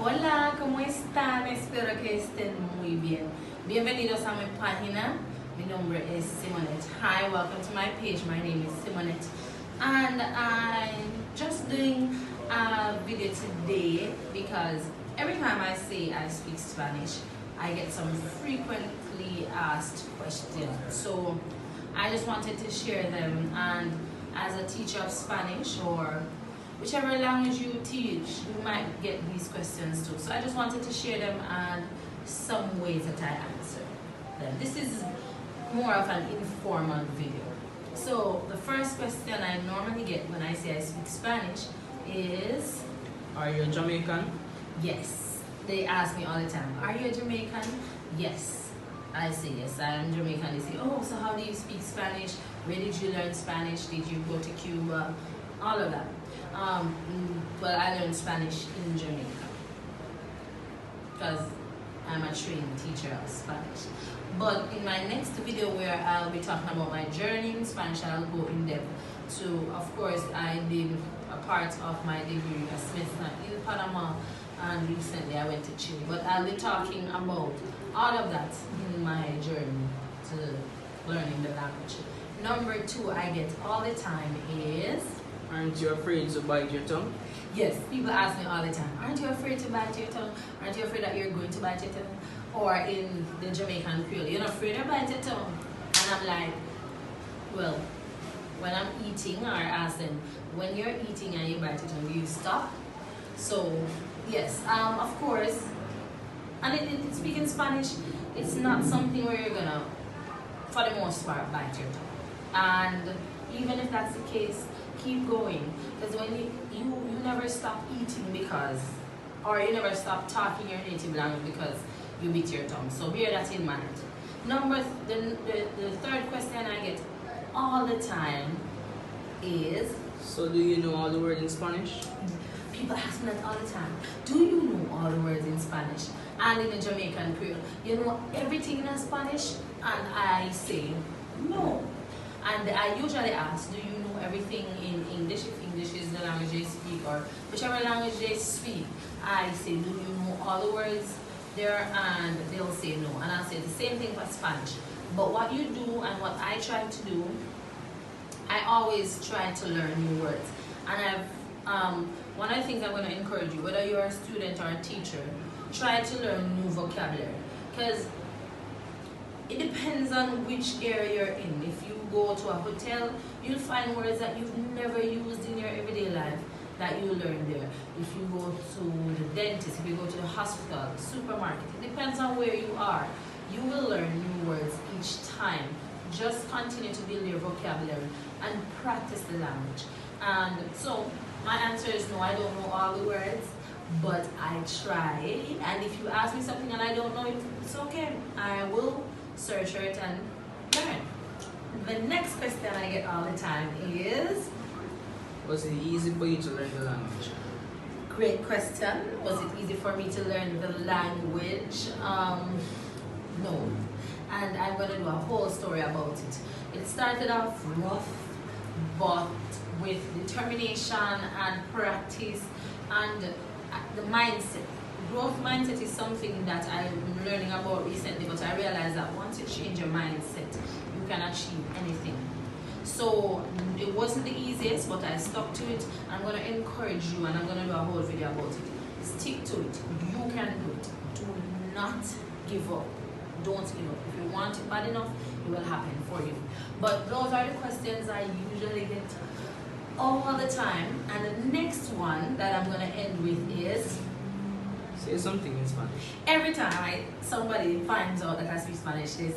Hola, ¿cómo están? Espero que estén muy bien. Bienvenidos a mi página. Mi nombre es Simonette. Hi, welcome to my page. My name is Simonette. And I'm just doing a video today because every time I say I speak Spanish, I get some frequently asked questions. So I just wanted to share them, and as a teacher of Spanish or whichever language you teach, you might get these questions too. So I just wanted to share them and some ways that I answer them. This is more of an informal video. So the first question I normally get when I say I speak Spanish is, are you Jamaican? yes. They ask me all the time, are you a Jamaican? Yes. I say yes, I am Jamaican. They say, oh, so how do you speak Spanish? Where did you learn Spanish? Did you go to Cuba? All of that. Well, I learned Spanish in Jamaica because I'm a trained teacher of Spanish. But in my next video where I'll be talking about my journey in Spanish, I'll go in depth to, of course, I did a part of my degree at Smith in Panama, and recently I went to Chile. But I'll be talking about all of that in my journey to learning the language. Number two I get all the time is, Aren't you afraid to bite your tongue? yes, people ask me all the time, aren't you afraid to bite your tongue? Aren't you afraid that you're going to bite your tongue? Or in the Jamaican Creole, you're not afraid to bite your tongue? And I'm like, well, when I'm eating, or ask them, when you're eating and you bite your tongue, do you stop? So, yes, of course, and speaking Spanish, it's not something where you're gonna, for the most part, bite your tongue. And even if that's the case, keep going, because when you never stop eating because, or you never stop talking your native language because you bit your tongue. So bear that in mind. The third question I get all the time is, so do you know all the words in Spanish? people ask me that all the time. Do you know all the words in Spanish? And in the Jamaican Creole, you know everything in Spanish? And I say no. And I usually ask, do you know everything in English, if English is the language they speak, or whichever language they speak? I say, do you know all the words there? And they'll say no. And I'll say the same thing for Spanish. But what you do and what I try to do, I always try to learn new words. And one of the things I'm going to encourage you, whether you're a student or a teacher, try to learn new vocabulary. Because it depends on which area you're in. If you go to a hotel, you'll find words that you've never used in your everyday life that you learn there. If you go to the dentist, if you go to the hospital, supermarket, it depends on where you are. You will learn new words each time. Just continue to build your vocabulary and practice the language. And so my answer is no, I don't know all the words, but I try. And if you ask me something and I don't know it, it's okay. I will search for it and learn. The next question I get all the time is, Was it easy for you to learn the language? great question. Was it easy for me to learn the language? No. And I'm going to do a whole story about it. It started off rough, but with determination and practice and the mindset. Growth mindset is something that I'm learning about recently, but I realized that once you change your mindset, you can achieve anything. So it wasn't the easiest, but I stuck to it. I'm going to encourage you, and I'm going to do a whole video about it. Stick to it. You can do it. Do not give up. Don't give up. If you want it bad enough, it will happen for you. But those are the questions I usually get all the time. And the next one that I'm going to end with is, Say something in Spanish. every time somebody finds out that I speak Spanish, they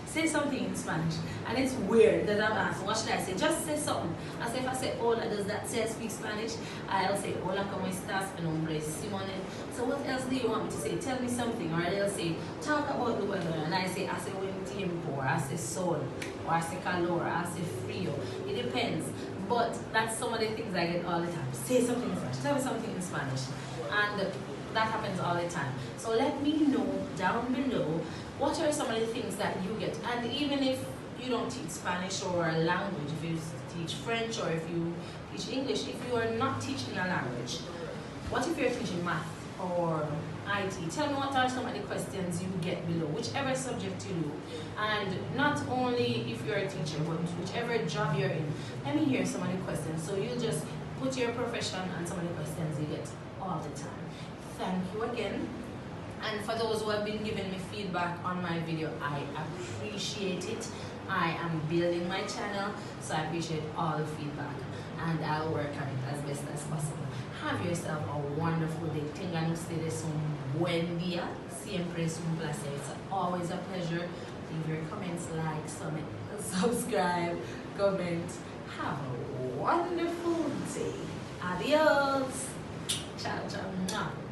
say something in Spanish. And it's weird that I'm asking, what should I say? Just say something. I say, if I say hola, does that say I speak Spanish? I'll say, hola, ¿cómo estás? Mi nombre es Simonette. So what else do you want me to say? Tell me something. Or they'll say, talk about the weather. And I say, hace buen tiempo, or hace sol, or hace calor, or hace frío. It depends. But that's some of the things I get all the time. Say something in Spanish. Tell me something in Spanish. And that happens all the time. So let me know down below, what are some of the things that you get. And even if you don't teach Spanish or a language, if you teach French or if you teach English, if you are not teaching a language, what if you're teaching math or IT. Tell me what are some of the questions you get below, whichever subject you do. And not only if you're a teacher, but whichever job you're in. Let me hear some of the questions. So you just put your profession and some of the questions you get all the time. Thank you again. And for those who have been giving me feedback on my video, I appreciate it. I am building my channel, so I appreciate all the feedback. And I'll work on it as best as possible. Have yourself a wonderful day. Tengan ustedes un buen día. Siempre es un placer. It's always a pleasure. Leave your comments, like, subscribe, comment. Have a wonderful day. Adios. Ciao, ciao.